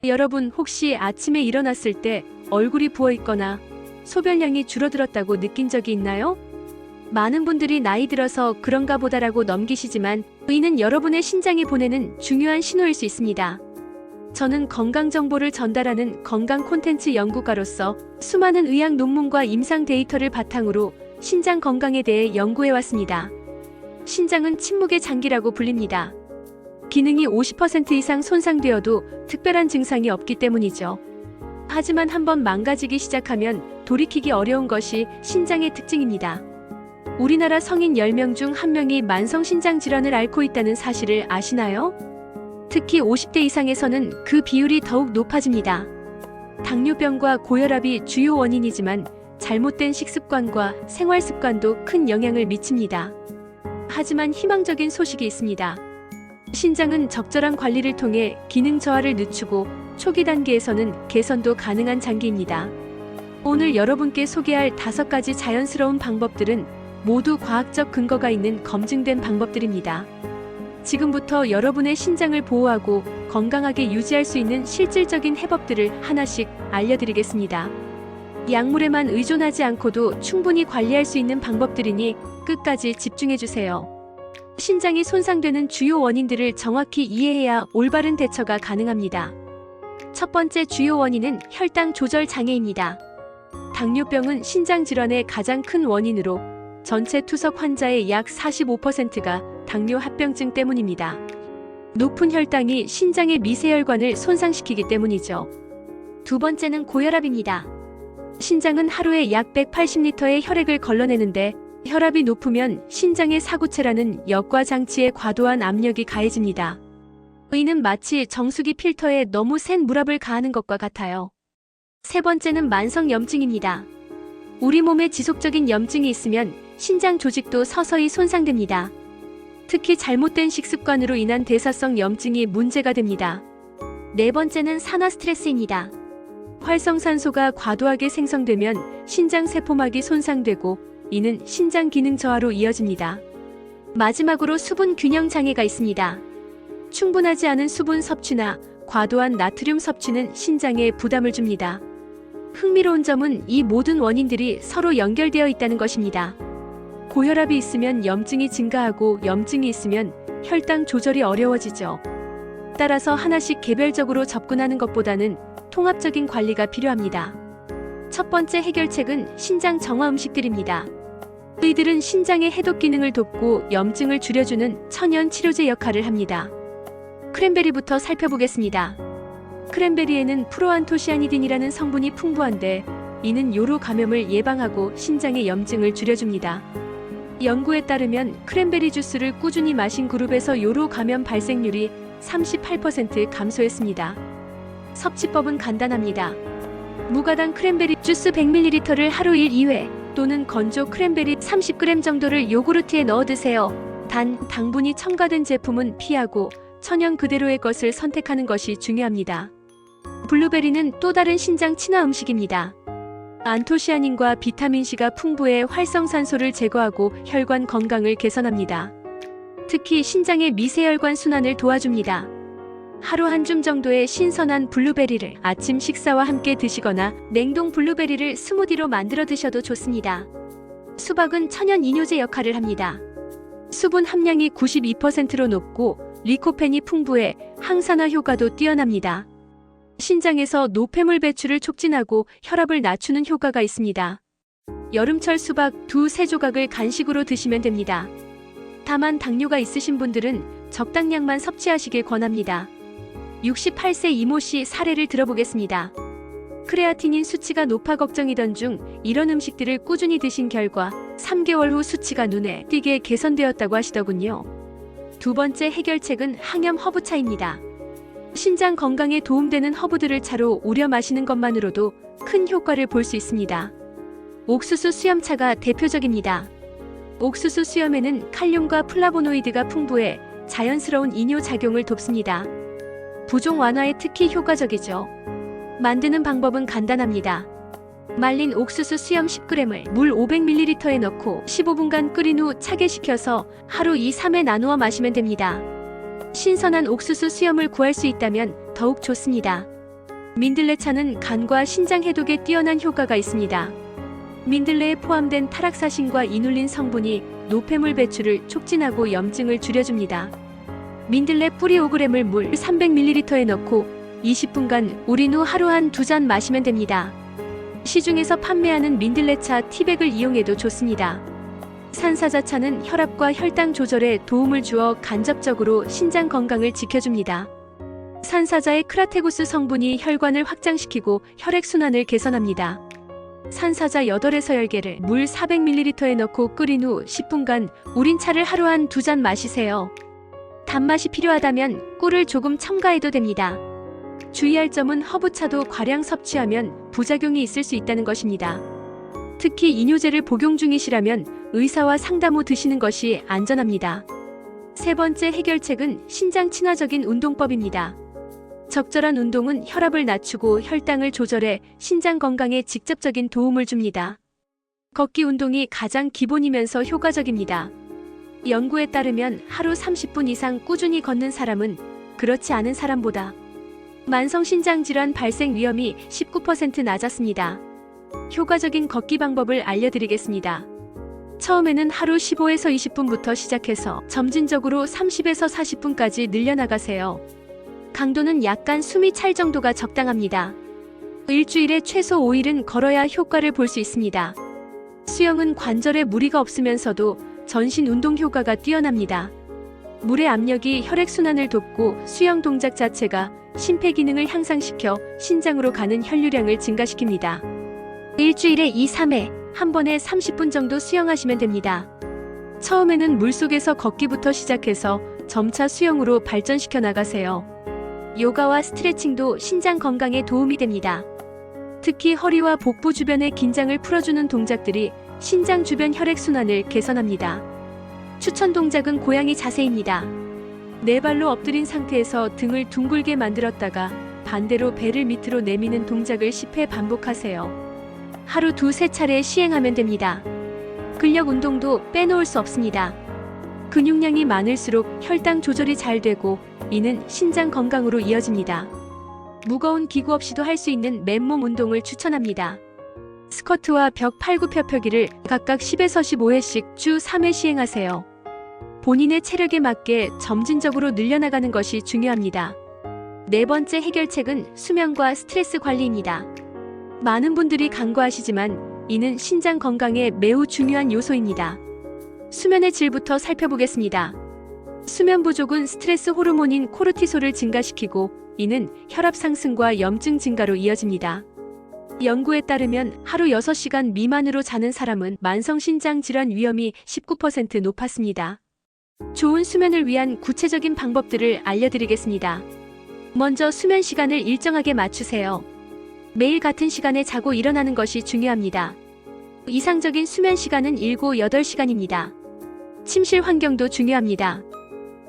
여러분 혹시 아침에 일어났을 때 얼굴이 부어있거나 소변량이 줄어들었다고 느낀 적이 있나요? 많은 분들이 나이 들어서 그런가 보다라고 넘기시지만 이는 여러분의 신장이 보내는 중요한 신호일 수 있습니다. 저는 건강 정보를 전달하는 건강 콘텐츠 연구가로서 수많은 의학 논문과 임상 데이터를 바탕으로 신장 건강에 대해 연구해왔습니다. 신장은 침묵의 장기라고 불립니다. 기능이 50% 이상 손상되어도 특별한 증상이 없기 때문이죠. 하지만 한번 망가지기 시작하면 돌이키기 어려운 것이 신장의 특징입니다. 우리나라 성인 10명 중 1명이 만성신장질환을 앓고 있다는 사실을 아시나요? 특히 50대 이상에서는 그 비율이 더욱 높아집니다. 당뇨병과 고혈압이 주요 원인이지만 잘못된 식습관과 생활습관도 큰 영향을 미칩니다. 하지만 희망적인 소식이 있습니다. 신장은 적절한 관리를 통해 기능 저하를 늦추고 초기 단계에서는 개선도 가능한 장기입니다. 오늘 여러분께 소개할 5가지 자연스러운 방법들은 모두 과학적 근거가 있는 검증된 방법들입니다. 지금부터 여러분의 신장을 보호하고 건강하게 유지할 수 있는 실질적인 해법들을 하나씩 알려드리겠습니다. 약물에만 의존하지 않고도 충분히 관리할 수 있는 방법들이니 끝까지 집중해주세요. 신장이 손상되는 주요 원인들을 정확히 이해해야 올바른 대처가 가능합니다. 첫 번째 주요 원인은 혈당 조절 장애입니다. 당뇨병은 신장 질환의 가장 큰 원인으로 전체 투석 환자의 약 45%가 당뇨 합병증 때문입니다. 높은 혈당이 신장의 미세혈관을 손상시키기 때문이죠. 두 번째는 고혈압입니다. 신장은 하루에 약 180리터의 혈액을 걸러내는데 혈압이 높으면 신장의 사구체라는 역과 장치에 과도한 압력이 가해집니다. 이는 마치 정수기 필터에 너무 센 물압을 가하는 것과 같아요. 세 번째는 만성염증입니다. 우리 몸에 지속적인 염증이 있으면 신장 조직도 서서히 손상됩니다. 특히 잘못된 식습관으로 인한 대사성 염증이 문제가 됩니다. 네 번째는 산화 스트레스입니다. 활성산소가 과도하게 생성되면 신장 세포막이 손상되고 이는 신장 기능 저하로 이어집니다. 마지막으로 수분 균형 장애가 있습니다. 충분하지 않은 수분 섭취나 과도한 나트륨 섭취는 신장에 부담을 줍니다. 흥미로운 점은 이 모든 원인들이 서로 연결되어 있다는 것입니다. 고혈압이 있으면 염증이 증가하고 염증이 있으면 혈당 조절이 어려워지죠. 따라서 하나씩 개별적으로 접근하는 것보다는 통합적인 관리가 필요합니다. 첫 번째 해결책은 신장 정화 음식들입니다. 이들은 신장의 해독 기능을 돕고 염증을 줄여주는 천연 치료제 역할을 합니다. 크랜베리부터 살펴보겠습니다. 크랜베리에는 프로안토시아니딘이라는 성분이 풍부한데 이는 요로 감염을 예방하고 신장의 염증을 줄여줍니다. 연구에 따르면 크랜베리 주스를 꾸준히 마신 그룹에서 요로 감염 발생률이 38% 감소했습니다. 섭취법은 간단합니다. 무가당 크랜베리 주스 100ml를 하루 1, 2회 또는 건조 크랜베리 30g 정도를 요구르트에 넣어 드세요. 단, 당분이 첨가된 제품은 피하고 천연 그대로의 것을 선택하는 것이 중요합니다. 블루베리는 또 다른 신장 친화 음식입니다. 안토시아닌과 비타민C가 풍부해 활성산소를 제거하고 혈관 건강을 개선합니다. 특히 신장의 미세혈관 순환을 도와줍니다. 하루 한 줌 정도의 신선한 블루베리를 아침 식사와 함께 드시거나 냉동 블루베리를 스무디로 만들어 드셔도 좋습니다. 수박은 천연 이뇨제 역할을 합니다. 수분 함량이 92%로 높고 리코펜이 풍부해 항산화 효과도 뛰어납니다. 신장에서 노폐물 배출을 촉진하고 혈압을 낮추는 효과가 있습니다. 여름철 수박 2~3조각을 간식으로 드시면 됩니다. 다만 당뇨가 있으신 분들은 적당량만 섭취하시길 권합니다. 68세 이모 씨 사례를 들어보겠습니다. 크레아티닌 수치가 높아 걱정이던 중 이런 음식들을 꾸준히 드신 결과 3개월 후 수치가 눈에 띄게 개선되었다고 하시더군요. 두 번째 해결책은 항염 허브차입니다. 신장 건강에 도움되는 허브들을 차로 우려 마시는 것만으로도 큰 효과를 볼 수 있습니다. 옥수수 수염차가 대표적입니다. 옥수수 수염에는 칼륨과 플라보노이드가 풍부해 자연스러운 이뇨 작용을 돕습니다. 부종 완화에 특히 효과적이죠. 만드는 방법은 간단합니다. 말린 옥수수 수염 10g을 물 500ml에 넣고 15분간 끓인 후 차게 식혀서 하루 2~3회 나누어 마시면 됩니다. 신선한 옥수수 수염을 구할 수 있다면 더욱 좋습니다. 민들레차는 간과 신장 해독에 뛰어난 효과가 있습니다. 민들레에 포함된 타락사신과 이눌린 성분이 노폐물 배출을 촉진하고 염증을 줄여줍니다. 민들레 뿌리 5g을 물 300ml에 넣고 20분간 우린 후 하루 한 2잔 마시면 됩니다. 시중에서 판매하는 민들레차 티백을 이용해도 좋습니다. 산사자차는 혈압과 혈당 조절에 도움을 주어 간접적으로 신장 건강을 지켜줍니다. 산사자의 크라테고스 성분이 혈관을 확장시키고 혈액순환을 개선합니다. 산사자 8에서 10개를 물 400ml에 넣고 끓인 후 10분간 우린 차를 하루 한 2잔 마시세요. 단맛이 필요하다면 꿀을 조금 첨가해도 됩니다. 주의할 점은 허브차도 과량 섭취하면 부작용이 있을 수 있다는 것입니다. 특히 이뇨제를 복용 중이시라면 의사와 상담 후 드시는 것이 안전합니다. 세 번째 해결책은 신장 친화적인 운동법입니다. 적절한 운동은 혈압을 낮추고 혈당을 조절해 신장 건강에 직접적인 도움을 줍니다. 걷기 운동이 가장 기본이면서 효과적입니다. 연구에 따르면 하루 30분 이상 꾸준히 걷는 사람은 그렇지 않은 사람보다 만성신장질환 발생 위험이 19% 낮았습니다. 효과적인 걷기 방법을 알려드리겠습니다. 처음에는 하루 15에서 20분부터 시작해서 점진적으로 30에서 40분까지 늘려나가세요. 강도는 약간 숨이 찰 정도가 적당합니다. 일주일에 최소 5일은 걸어야 효과를 볼 수 있습니다. 수영은 관절에 무리가 없으면서도 전신 운동 효과가 뛰어납니다. 물의 압력이 혈액순환을 돕고 수영 동작 자체가 심폐기능을 향상시켜 신장으로 가는 혈류량을 증가시킵니다. 일주일에 2, 3회, 한 번에 30분 정도 수영하시면 됩니다. 처음에는 물속에서 걷기부터 시작해서 점차 수영으로 발전시켜 나가세요. 요가와 스트레칭도 신장 건강에 도움이 됩니다. 특히 허리와 복부 주변의 긴장을 풀어주는 동작들이 신장 주변 혈액순환을 개선합니다. 추천 동작은 고양이 자세입니다. 네 발로 엎드린 상태에서 등을 둥글게 만들었다가 반대로 배를 밑으로 내미는 동작을 10회 반복하세요. 하루 2~3차례 시행하면 됩니다. 근력 운동도 빼놓을 수 없습니다. 근육량이 많을수록 혈당 조절이 잘 되고 이는 신장 건강으로 이어집니다. 무거운 기구 없이도 할 수 있는 맨몸 운동을 추천합니다. 스쿼트와 벽 팔굽혀펴기를 각각 10에서 15회씩 주 3회 시행하세요. 본인의 체력에 맞게 점진적으로 늘려나가는 것이 중요합니다. 네 번째 해결책은 수면과 스트레스 관리입니다. 많은 분들이 간과하시지만 이는 신장 건강에 매우 중요한 요소입니다. 수면의 질부터 살펴보겠습니다. 수면 부족은 스트레스 호르몬인 코르티솔을 증가시키고 이는 혈압 상승과 염증 증가로 이어집니다. 연구에 따르면 하루 6시간 미만으로 자는 사람은 만성신장 질환 위험이 19% 높았습니다. 좋은 수면을 위한 구체적인 방법들을 알려드리겠습니다. 먼저 수면 시간을 일정하게 맞추세요. 매일 같은 시간에 자고 일어나는 것이 중요합니다. 이상적인 수면 시간은 7~8시간입니다. 침실 환경도 중요합니다.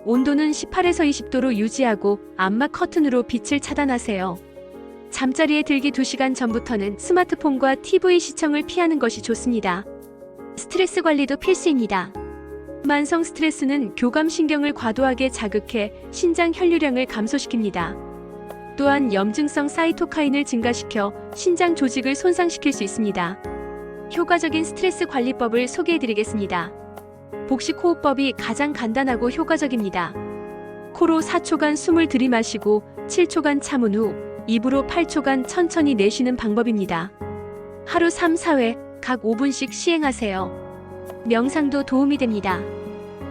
온도는 18에서 20도로 유지하고 암막 커튼으로 빛을 차단하세요. 잠자리에 들기 2시간 전부터는 스마트폰과 TV 시청을 피하는 것이 좋습니다. 스트레스 관리도 필수입니다. 만성 스트레스는 교감신경을 과도하게 자극해 신장 혈류량을 감소시킵니다. 또한 염증성 사이토카인을 증가시켜 신장 조직을 손상시킬 수 있습니다. 효과적인 스트레스 관리법을 소개해드리겠습니다. 복식호흡법이 가장 간단하고 효과적입니다. 코로 4초간 숨을 들이마시고 7초간 참은 후 입으로 8초간 천천히 내쉬는 방법입니다. 하루 3, 4회 각 5분씩 시행하세요. 명상도 도움이 됩니다.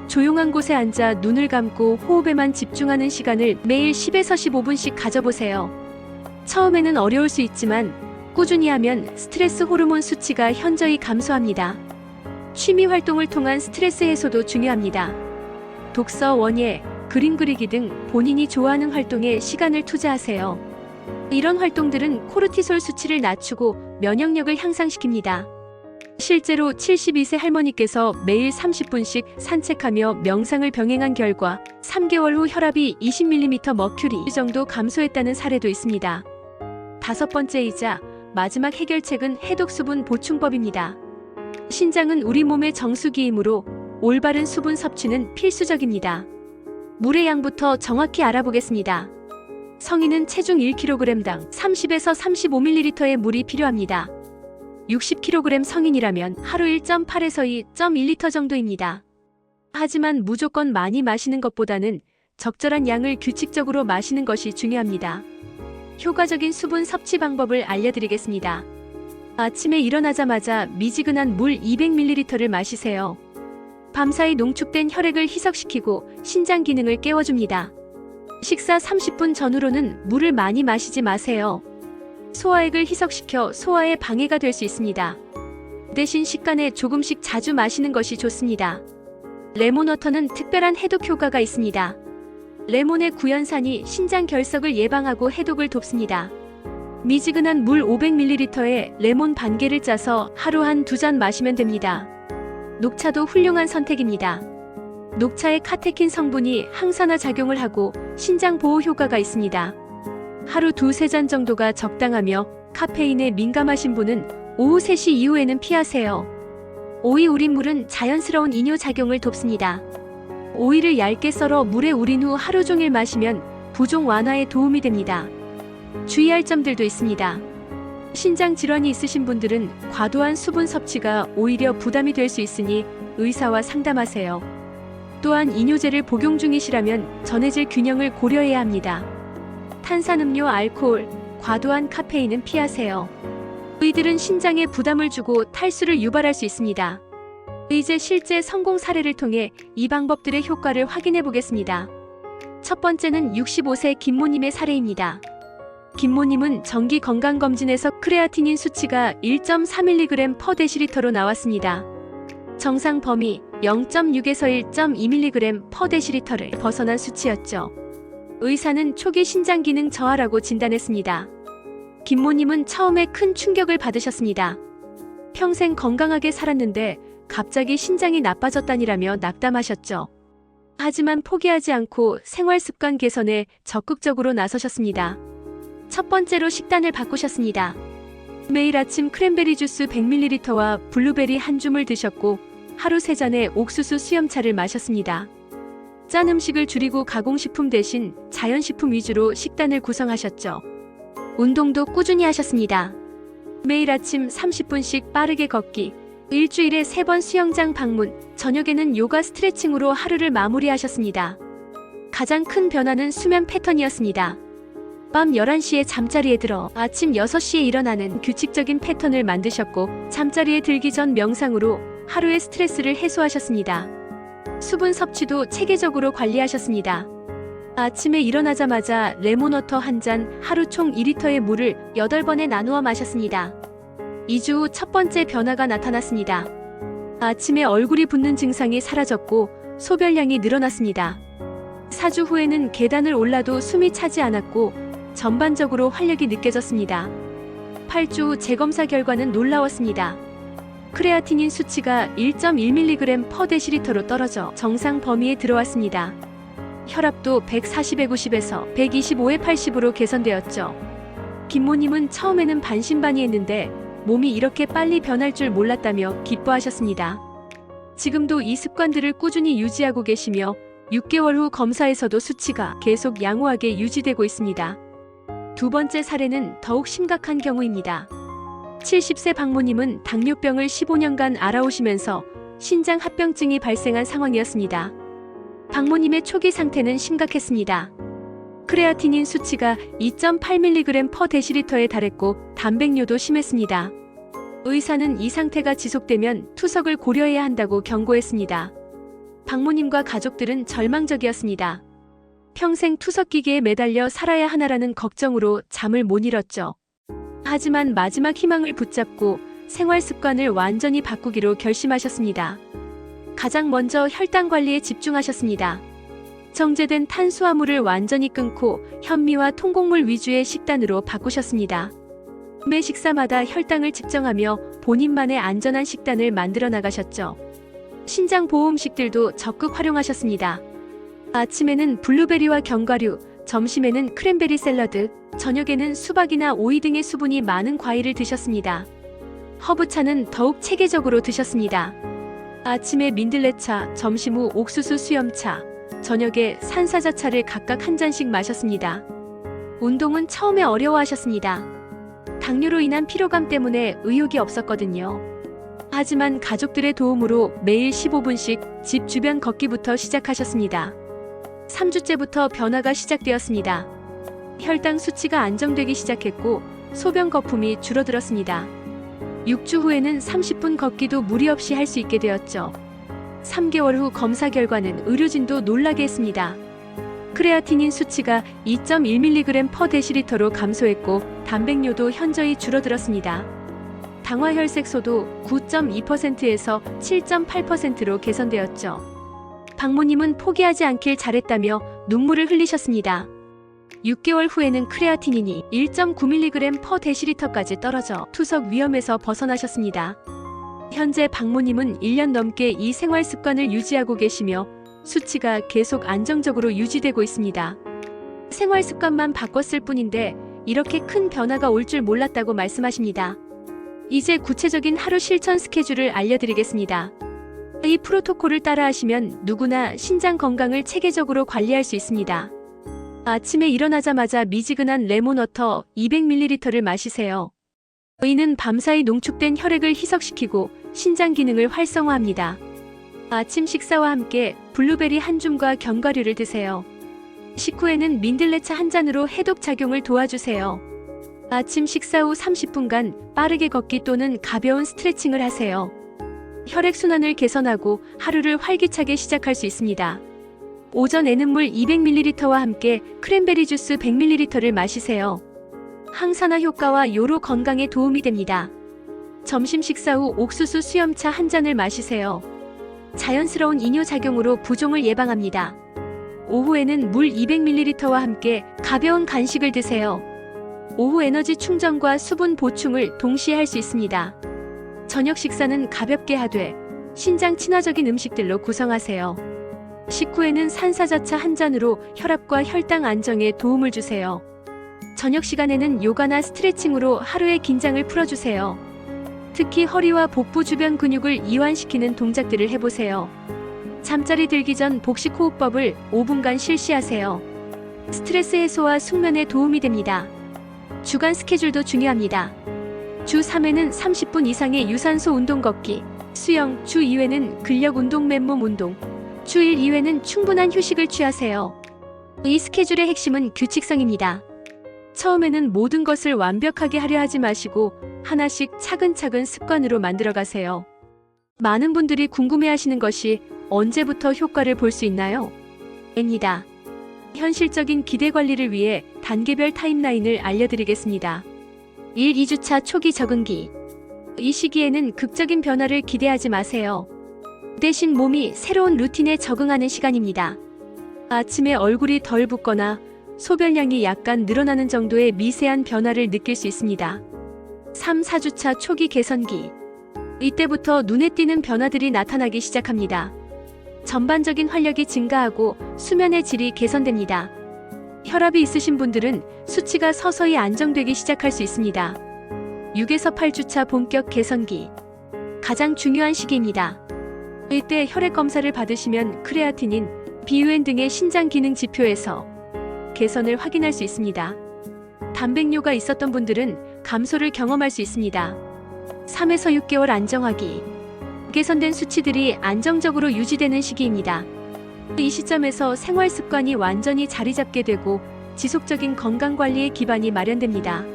조용한 곳에 앉아 눈을 감고 호흡에만 집중하는 시간을 매일 10에서 15분씩 가져보세요. 처음에는 어려울 수 있지만 꾸준히 하면 스트레스 호르몬 수치가 현저히 감소합니다. 취미 활동을 통한 스트레스 해소도 중요합니다. 독서, 원예, 그림 그리기 등 본인이 좋아하는 활동에 시간을 투자하세요. 이런 활동들은 코르티솔 수치를 낮추고 면역력을 향상시킵니다. 실제로 72세 할머니께서 매일 30분씩 산책하며 명상을 병행한 결과 3개월 후 혈압이 20mm 머큐리 정도 감소했다는 사례도 있습니다. 다섯 번째이자 마지막 해결책은 해독수분 보충법입니다. 신장은 우리 몸의 정수기이므로 올바른 수분 섭취는 필수적입니다. 물의 양부터 정확히 알아보겠습니다. 성인은 체중 1kg당 30에서 35ml의 물이 필요합니다. 60kg 성인이라면 하루 1.8에서 2.1리터 정도입니다. 하지만 무조건 많이 마시는 것보다는 적절한 양을 규칙적으로 마시는 것이 중요합니다. 효과적인 수분 섭취 방법을 알려드리겠습니다. 아침에 일어나자마자 미지근한 물 200ml를 마시세요. 밤사이 농축된 혈액을 희석시키고 신장 기능을 깨워줍니다. 식사 30분 전후로는 물을 많이 마시지 마세요. 소화액을 희석시켜 소화에 방해가 될 수 있습니다. 대신 식간에 조금씩 자주 마시는 것이 좋습니다. 레몬워터는 특별한 해독 효과가 있습니다. 레몬의 구연산이 신장 결석을 예방하고 해독을 돕습니다. 미지근한 물 500ml에 레몬 반 개를 짜서 하루 한 2잔 마시면 됩니다. 녹차도 훌륭한 선택입니다. 녹차의 카테킨 성분이 항산화 작용을 하고 신장 보호 효과가 있습니다. 하루 2-3잔 정도가 적당하며 카페인에 민감하신 분은 오후 3시 이후에는 피하세요. 오이 우린 물은 자연스러운 이뇨 작용을 돕습니다. 오이를 얇게 썰어 물에 우린 후 하루 종일 마시면 부종 완화에 도움이 됩니다. 주의할 점들도 있습니다. 신장 질환이 있으신 분들은 과도한 수분 섭취가 오히려 부담이 될 수 있으니 의사와 상담하세요. 또한 이뇨제를 복용 중이시라면 전해질 균형을 고려해야 합니다. 탄산음료, 알코올, 과도한 카페인은 피하세요. 이들은 신장에 부담을 주고 탈수를 유발할 수 있습니다. 이제 실제 성공 사례를 통해 이 방법들의 효과를 확인해 보겠습니다. 첫 번째는 65세 김모님의 사례입니다. 김모님은 정기 건강검진에서 크레아티닌 수치가 1.3mg/dl로 나왔습니다. 정상 범위 0.6에서 1.2mg/dl를 벗어난 수치였죠. 의사는 초기 신장 기능 저하라고 진단했습니다. 김모님은 처음에 큰 충격을 받으셨습니다. 평생 건강하게 살았는데 갑자기 신장이 나빠졌다니라며 낙담하셨죠. 하지만 포기하지 않고 생활습관 개선에 적극적으로 나서셨습니다. 첫 번째로 식단을 바꾸셨습니다. 매일 아침 크랜베리 주스 100ml와 블루베리 한 줌을 드셨고 하루 3잔의 옥수수 수염차를 마셨습니다. 짠 음식을 줄이고 가공식품 대신 자연식품 위주로 식단을 구성하셨죠. 운동도 꾸준히 하셨습니다. 매일 아침 30분씩 빠르게 걷기, 일주일에 3번 수영장 방문, 저녁에는 요가 스트레칭으로 하루를 마무리하셨습니다. 가장 큰 변화는 수면 패턴이었습니다. 밤 11시에 잠자리에 들어 아침 6시에 일어나는 규칙적인 패턴을 만드셨고 잠자리에 들기 전 명상으로 하루의 스트레스를 해소하셨습니다. 수분 섭취도 체계적으로 관리하셨습니다. 아침에 일어나자마자 레몬워터 한 잔, 하루 총 2리터의 물을 8번에 나누어 마셨습니다. 2주 후 첫 번째 변화가 나타났습니다. 아침에 얼굴이 붓는 증상이 사라졌고 소변량이 늘어났습니다. 4주 후에는 계단을 올라도 숨이 차지 않았고 전반적으로 활력이 느껴졌습니다. 8주 후 재검사 결과는 놀라웠습니다. 크레아티닌 수치가 1.1mg/dl로 떨어져 정상 범위에 들어왔습니다. 혈압도 140에 90에서 125에 80으로 개선되었죠. 김모님은 처음에는 반신반의했는데 몸이 이렇게 빨리 변할 줄 몰랐다며 기뻐하셨습니다. 지금도 이 습관들을 꾸준히 유지하고 계시며 6개월 후 검사에서도 수치가 계속 양호하게 유지되고 있습니다. 두 번째 사례는 더욱 심각한 경우입니다. 70세 박모님은 당뇨병을 15년간 앓아오시면서 신장 합병증이 발생한 상황이었습니다. 박모님의 초기 상태는 심각했습니다. 크레아티닌 수치가 2.8mg/dl에 달했고 단백뇨도 심했습니다. 의사는 이 상태가 지속되면 투석을 고려해야 한다고 경고했습니다. 박모님과 가족들은 절망적이었습니다. 평생 투석기계에 매달려 살아야 하나라는 걱정으로 잠을 못 이뤘죠. 하지만 마지막 희망을 붙잡고 생활 습관을 완전히 바꾸기로 결심하셨습니다. 가장 먼저 혈당 관리에 집중하셨습니다. 정제된 탄수화물을 완전히 끊고 현미와 통곡물 위주의 식단으로 바꾸셨습니다. 매 식사마다 혈당을 측정하며 본인만의 안전한 식단을 만들어 나가셨죠. 신장 보호 음식들도 적극 활용하셨습니다. 아침에는 블루베리와 견과류, 점심에는 크랜베리 샐러드, 저녁에는 수박이나 오이 등의 수분이 많은 과일을 드셨습니다. 허브차는 더욱 체계적으로 드셨습니다. 아침에 민들레차, 점심 후 옥수수 수염차, 저녁에 산사자차를 각각 한 잔씩 마셨습니다. 운동은 처음에 어려워하셨습니다. 당뇨로 인한 피로감 때문에 의욕이 없었거든요. 하지만 가족들의 도움으로 매일 15분씩 집 주변 걷기부터 시작하셨습니다. 3주째부터 변화가 시작되었습니다. 혈당 수치가 안정되기 시작했고 소변 거품이 줄어들었습니다. 6주 후에는 30분 걷기도 무리 없이 할 수 있게 되었죠. 3개월 후 검사 결과는 의료진도 놀라게 했습니다. 크레아티닌 수치가 2.1mg/dl로 감소했고 단백뇨도 현저히 줄어들었습니다. 당화혈색소도 9.2%에서 7.8%로 개선되었죠. 박모님은 포기하지 않길 잘했다며 눈물을 흘리셨습니다. 6개월 후에는 크레아티닌이 1.9mg/dl까지 떨어져 투석 위험에서 벗어나셨습니다. 현재 박모님은 1년 넘게 이 생활 습관을 유지하고 계시며 수치가 계속 안정적으로 유지되고 있습니다. 생활 습관만 바꿨을 뿐인데 이렇게 큰 변화가 올 줄 몰랐다고 말씀하십니다. 이제 구체적인 하루 실천 스케줄을 알려드리겠습니다. 이 프로토콜을 따라하시면 누구나 신장 건강을 체계적으로 관리할 수 있습니다. 아침에 일어나자마자 미지근한 레몬워터 200ml를 마시세요. 이는 밤사이 농축된 혈액을 희석시키고 신장 기능을 활성화합니다. 아침 식사와 함께 블루베리 한 줌과 견과류를 드세요. 식후에는 민들레차 한 잔으로 해독 작용을 도와주세요. 아침 식사 후 30분간 빠르게 걷기 또는 가벼운 스트레칭을 하세요. 혈액순환을 개선하고 하루를 활기차게 시작할 수 있습니다. 오전에는 물 200ml와 함께 크랜베리 주스 100ml를 마시세요. 항산화 효과와 요로 건강에 도움이 됩니다. 점심 식사 후 옥수수 수염차 한 잔을 마시세요. 자연스러운 이뇨작용으로 부종을 예방합니다. 오후에는 물 200ml와 함께 가벼운 간식을 드세요. 오후 에너지 충전과 수분 보충을 동시에 할 수 있습니다. 저녁 식사는 가볍게 하되 신장 친화적인 음식들로 구성하세요. 식후에는 산사자차 한 잔으로 혈압과 혈당 안정에 도움을 주세요. 저녁 시간에는 요가나 스트레칭으로 하루의 긴장을 풀어주세요. 특히 허리와 복부 주변 근육을 이완시키는 동작들을 해보세요. 잠자리 들기 전 복식호흡법을 5분간 실시하세요. 스트레스 해소와 숙면에 도움이 됩니다. 주간 스케줄도 중요합니다. 주 3회는 30분 이상의 유산소 운동 걷기, 수영, 주 2회는 근력 운동 맨몸 운동, 주 1, 2회는 충분한 휴식을 취하세요. 이 스케줄의 핵심은 규칙성입니다. 처음에는 모든 것을 완벽하게 하려 하지 마시고 하나씩 차근차근 습관으로 만들어가세요. 많은 분들이 궁금해하시는 것이 언제부터 효과를 볼 수 있나요? 입니다. 현실적인 기대 관리를 위해 단계별 타임라인을 알려드리겠습니다. 1, 2주차 초기 적응기. 이 시기에는 극적인 변화를 기대하지 마세요. 대신 몸이 새로운 루틴에 적응하는 시간입니다. 아침에 얼굴이 덜 붓거나 소변량이 약간 늘어나는 정도의 미세한 변화를 느낄 수 있습니다. 3, 4주차 초기 개선기. 이때부터 눈에 띄는 변화들이 나타나기 시작합니다. 전반적인 활력이 증가하고 수면의 질이 개선됩니다. 혈압이 있으신 분들은 수치가 서서히 안정되기 시작할 수 있습니다. 6에서 8주차 본격 개선기. 가장 중요한 시기입니다. 이때 혈액 검사를 받으시면 크레아티닌, BUN 등의 신장 기능 지표에서 개선을 확인할 수 있습니다. 단백뇨가 있었던 분들은 감소를 경험할 수 있습니다. 3에서 6개월 안정화기. 개선된 수치들이 안정적으로 유지되는 시기입니다. 이 시점에서 생활 습관이 완전히 자리 잡게 되고 지속적인 건강관리의 기반이 마련됩니다.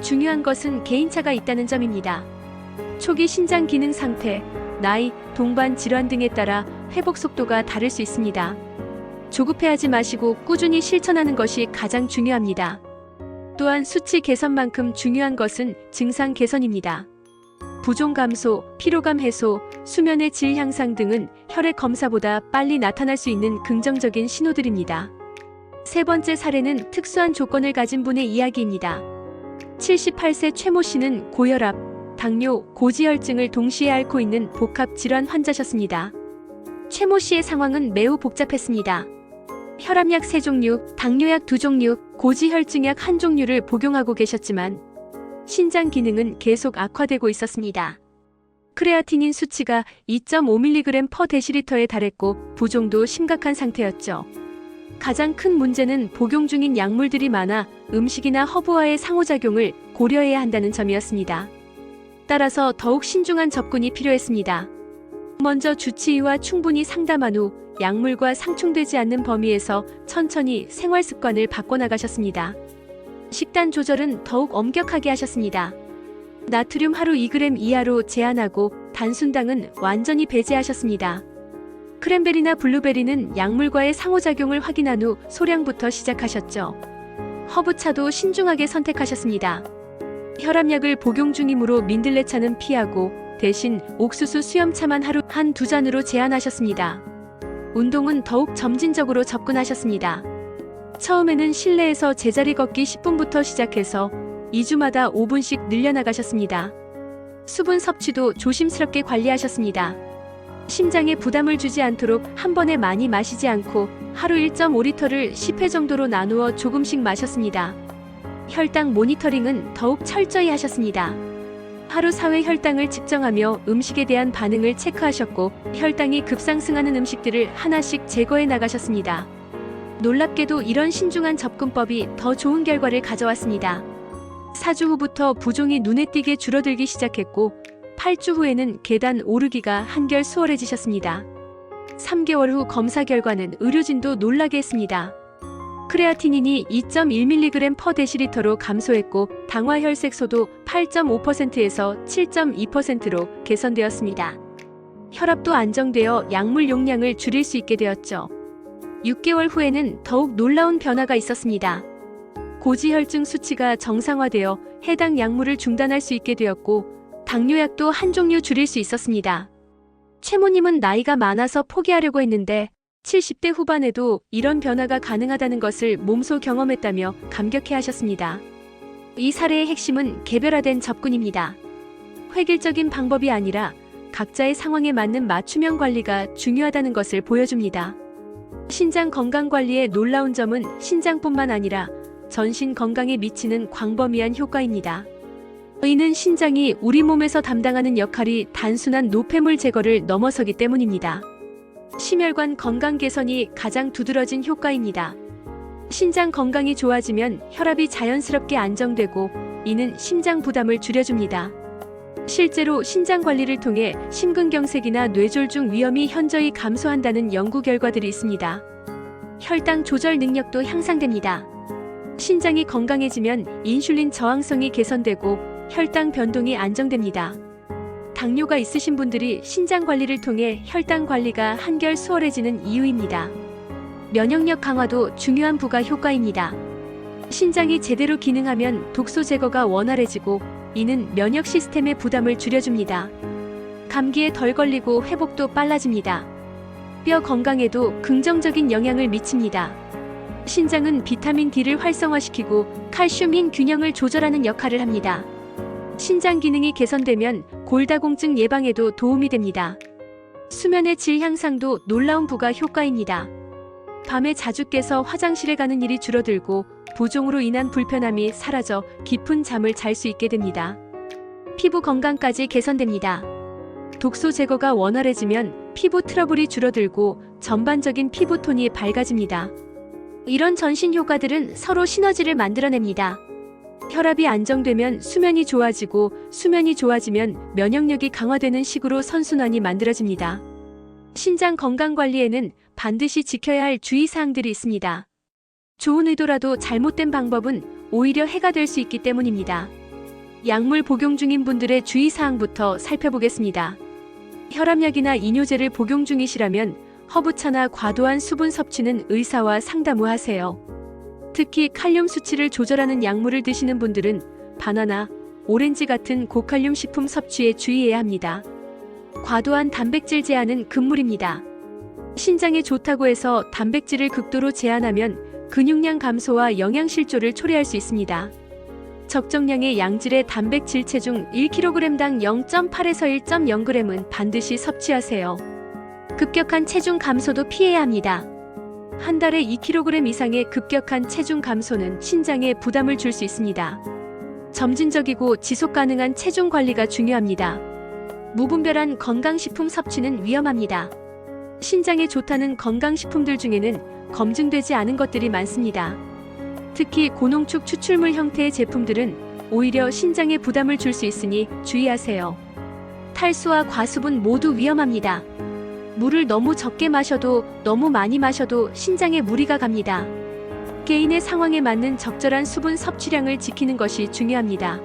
중요한 것은 개인차가 있다는 점입니다. 초기 신장 기능 상태, 나이, 동반 질환 등에 따라 회복 속도가 다를 수 있습니다. 조급해하지 마시고 꾸준히 실천하는 것이 가장 중요합니다. 또한 수치 개선만큼 중요한 것은 증상 개선입니다. 부종 감소, 피로감 해소, 수면의 질 향상 등은 혈액 검사보다 빨리 나타날 수 있는 긍정적인 신호들입니다. 세 번째 사례는 특수한 조건을 가진 분의 이야기입니다. 78세 최모 씨는 고혈압, 당뇨, 고지혈증을 동시에 앓고 있는 복합 질환 환자셨습니다. 최모 씨의 상황은 매우 복잡했습니다. 혈압약 3종류, 당뇨약 2종류, 고지혈증약 1종류를 복용하고 계셨지만 신장 기능은 계속 악화되고 있었습니다. 크레아티닌 수치가 2.5mg/dl에 달했고 부종도 심각한 상태였죠. 가장 큰 문제는 복용 중인 약물들이 많아 음식이나 허브와의 상호작용을 고려해야 한다는 점이었습니다. 따라서 더욱 신중한 접근이 필요했습니다. 먼저 주치의와 충분히 상담한 후 약물과 상충되지 않는 범위에서 천천히 생활 습관을 바꿔나가셨습니다. 식단 조절은 더욱 엄격하게 하셨습니다. 나트륨 하루 2g 이하로 제한하고 단순당은 완전히 배제하셨습니다. 크랜베리나 블루베리는 약물과의 상호작용을 확인한 후 소량부터 시작하셨죠. 허브차도 신중하게 선택하셨습니다. 혈압약을 복용 중이므로 민들레차는 피하고 대신 옥수수 수염차만 하루 1~2잔으로 제한하셨습니다. 운동은 더욱 점진적으로 접근하셨습니다. 처음에는 실내에서 제자리 걷기 10분부터 시작해서 2주마다 5분씩 늘려나가셨습니다. 수분 섭취도 조심스럽게 관리하셨습니다. 심장에 부담을 주지 않도록 한 번에 많이 마시지 않고 하루 1.5리터를 10회 정도로 나누어 조금씩 마셨습니다. 혈당 모니터링은 더욱 철저히 하셨습니다. 하루 4회 혈당을 측정하며 음식에 대한 반응을 체크하셨고 혈당이 급상승하는 음식들을 하나씩 제거해 나가셨습니다. 놀랍게도 이런 신중한 접근법이 더 좋은 결과를 가져왔습니다. 4주 후부터 부종이 눈에 띄게 줄어들기 시작했고 8주 후에는 계단 오르기가 한결 수월해지셨습니다. 3개월 후 검사 결과는 의료진도 놀라게 했습니다. 크레아티닌이 2.1mg/dl로 감소했고 당화혈색소도 8.5%에서 7.2%로 개선되었습니다. 혈압도 안정되어 약물 용량을 줄일 수 있게 되었죠. 6개월 후에는 더욱 놀라운 변화가 있었습니다. 고지혈증 수치가 정상화되어 해당 약물을 중단할 수 있게 되었고 당뇨약도 한 종류 줄일 수 있었습니다. 최모님은 나이가 많아서 포기하려고 했는데 70대 후반에도 이런 변화가 가능하다는 것을 몸소 경험했다며 감격해 하셨습니다. 이 사례의 핵심은 개별화된 접근입니다. 획일적인 방법이 아니라 각자의 상황에 맞는 맞춤형 관리가 중요하다는 것을 보여줍니다. 신장 건강 관리의 놀라운 점은 신장뿐만 아니라 전신 건강에 미치는 광범위한 효과입니다. 이는 신장이 우리 몸에서 담당하는 역할이 단순한 노폐물 제거를 넘어서기 때문입니다. 심혈관 건강 개선이 가장 두드러진 효과입니다. 신장 건강이 좋아지면 혈압이 자연스럽게 안정되고 이는 심장 부담을 줄여줍니다. 실제로 신장 관리를 통해 심근경색이나 뇌졸중 위험이 현저히 감소한다는 연구 결과들이 있습니다. 혈당 조절 능력도 향상됩니다. 신장이 건강해지면 인슐린 저항성이 개선되고 혈당 변동이 안정됩니다. 당뇨가 있으신 분들이 신장 관리를 통해 혈당 관리가 한결 수월해지는 이유입니다. 면역력 강화도 중요한 부가 효과입니다. 신장이 제대로 기능하면 독소 제거가 원활해지고 이는 면역 시스템의 부담을 줄여줍니다. 감기에 덜 걸리고 회복도 빨라집니다. 뼈 건강에도 긍정적인 영향을 미칩니다. 신장은 비타민 D를 활성화시키고 칼슘인 균형을 조절하는 역할을 합니다. 신장 기능이 개선되면 골다공증 예방에도 도움이 됩니다. 수면의 질 향상도 놀라운 부가 효과입니다. 밤에 자주 깨서 화장실에 가는 일이 줄어들고 부종으로 인한 불편함이 사라져 깊은 잠을 잘 수 있게 됩니다. 피부 건강까지 개선됩니다. 독소 제거가 원활해지면 피부 트러블이 줄어들고 전반적인 피부톤이 밝아집니다. 이런 전신 효과들은 서로 시너지를 만들어냅니다. 혈압이 안정되면 수면이 좋아지고 수면이 좋아지면 면역력이 강화되는 식으로 선순환이 만들어집니다. 신장 건강 관리에는 반드시 지켜야 할 주의사항들이 있습니다. 좋은 의도라도 잘못된 방법은 오히려 해가 될 수 있기 때문입니다. 약물 복용 중인 분들의 주의사항부터 살펴보겠습니다. 혈압약이나 이뇨제를 복용 중이시라면 허브차나 과도한 수분 섭취는 의사와 상담 후 하세요. 특히 칼륨 수치를 조절하는 약물을 드시는 분들은 바나나, 오렌지 같은 고칼륨 식품 섭취에 주의해야 합니다. 과도한 단백질 제한은 금물입니다. 신장에 좋다고 해서 단백질을 극도로 제한하면 근육량 감소와 영양실조를 초래할 수 있습니다. 적정량의 양질의 단백질 체중 1kg당 0.8에서 1.0g은 반드시 섭취하세요. 급격한 체중 감소도 피해야 합니다. 한 달에 2kg 이상의 급격한 체중 감소는 신장에 부담을 줄 수 있습니다. 점진적이고 지속 가능한 체중 관리가 중요합니다. 무분별한 건강식품 섭취는 위험합니다. 신장에 좋다는 건강식품들 중에는 검증되지 않은 것들이 많습니다. 특히 고농축 추출물 형태의 제품들은 오히려 신장에 부담을 줄 수 있으니 주의하세요. 탈수와 과수분 모두 위험합니다. 물을 너무 적게 마셔도 너무 많이 마셔도 신장에 무리가 갑니다. 개인의 상황에 맞는 적절한 수분 섭취량을 지키는 것이 중요합니다.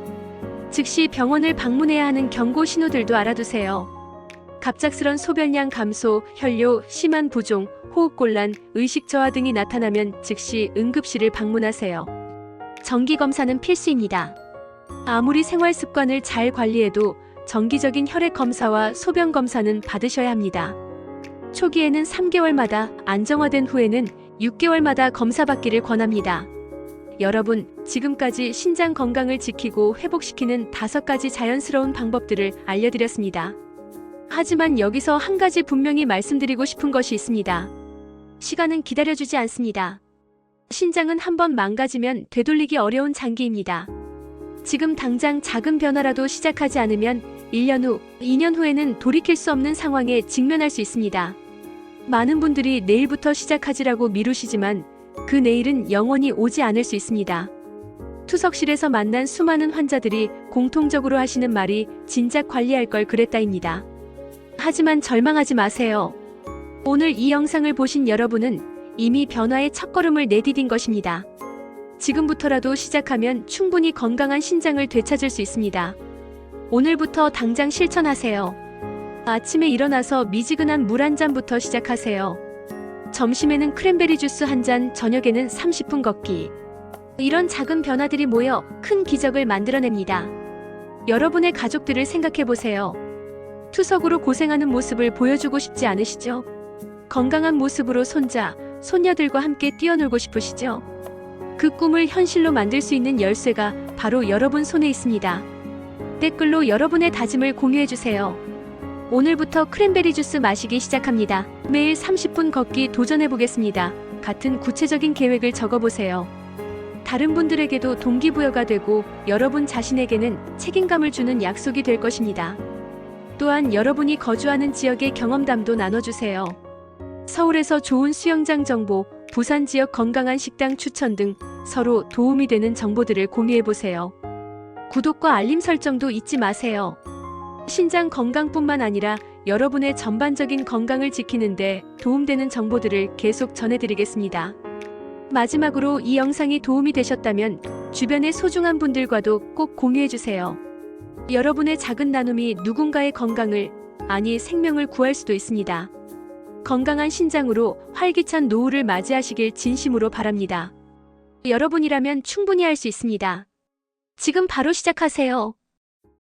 즉시 병원을 방문해야 하는 경고 신호들도 알아두세요. 갑작스런 소변량 감소, 혈뇨, 심한 부종, 호흡곤란, 의식 저하 등이 나타나면 즉시 응급실을 방문하세요. 정기검사는 필수입니다. 아무리 생활 습관을 잘 관리해도 정기적인 혈액 검사와 소변 검사는 받으셔야 합니다. 초기에는 3개월마다, 안정화된 후에는 6개월마다 검사받기를 권합니다. 여러분, 지금까지 신장 건강을 지키고 회복시키는 5가지 자연스러운 방법들을 알려드렸습니다. 하지만 여기서 한 가지 분명히 말씀드리고 싶은 것이 있습니다. 시간은 기다려주지 않습니다. 신장은 한번 망가지면 되돌리기 어려운 장기입니다. 지금 당장 작은 변화라도 시작하지 않으면 1년 후, 2년 후에는 돌이킬 수 없는 상황에 직면할 수 있습니다. 많은 분들이 내일부터 시작하지라고 미루시지만 그 내일은 영원히 오지 않을 수 있습니다. 투석실에서 만난 수많은 환자들이 공통적으로 하시는 말이 진작 관리할 걸 그랬다입니다. 하지만 절망하지 마세요. 오늘 이 영상을 보신 여러분은 이미 변화의 첫걸음을 내디딘 것입니다. 지금부터라도 시작하면 충분히 건강한 신장을 되찾을 수 있습니다. 오늘부터 당장 실천하세요. 아침에 일어나서 미지근한 물 한 잔부터 시작하세요. 점심에는 크랜베리 주스 한 잔, 저녁에는 30분 걷기. 이런 작은 변화들이 모여 큰 기적을 만들어냅니다. 여러분의 가족들을 생각해보세요. 투석으로 고생하는 모습을 보여주고 싶지 않으시죠? 건강한 모습으로 손자, 손녀들과 함께 뛰어놀고 싶으시죠? 그 꿈을 현실로 만들 수 있는 열쇠가 바로 여러분 손에 있습니다. 댓글로 여러분의 다짐을 공유해주세요. 오늘부터 크랜베리 주스 마시기 시작합니다. 매일 30분 걷기 도전해보겠습니다. 같은 구체적인 계획을 적어보세요. 다른 분들에게도 동기부여가 되고 여러분 자신에게는 책임감을 주는 약속이 될 것입니다. 또한 여러분이 거주하는 지역의 경험담도 나눠주세요. 서울에서 좋은 수영장 정보, 부산 지역 건강한 식당 추천 등 서로 도움이 되는 정보들을 공유해보세요. 구독과 알림 설정도 잊지 마세요. 신장 건강뿐만 아니라 여러분의 전반적인 건강을 지키는데 도움되는 정보들을 계속 전해드리겠습니다. 마지막으로 이 영상이 도움이 되셨다면 주변의 소중한 분들과도 꼭 공유해주세요. 여러분의 작은 나눔이 누군가의 건강을, 아니 생명을 구할 수도 있습니다. 건강한 신장으로 활기찬 노후를 맞이하시길 진심으로 바랍니다. 여러분이라면 충분히 할 수 있습니다. 지금 바로 시작하세요.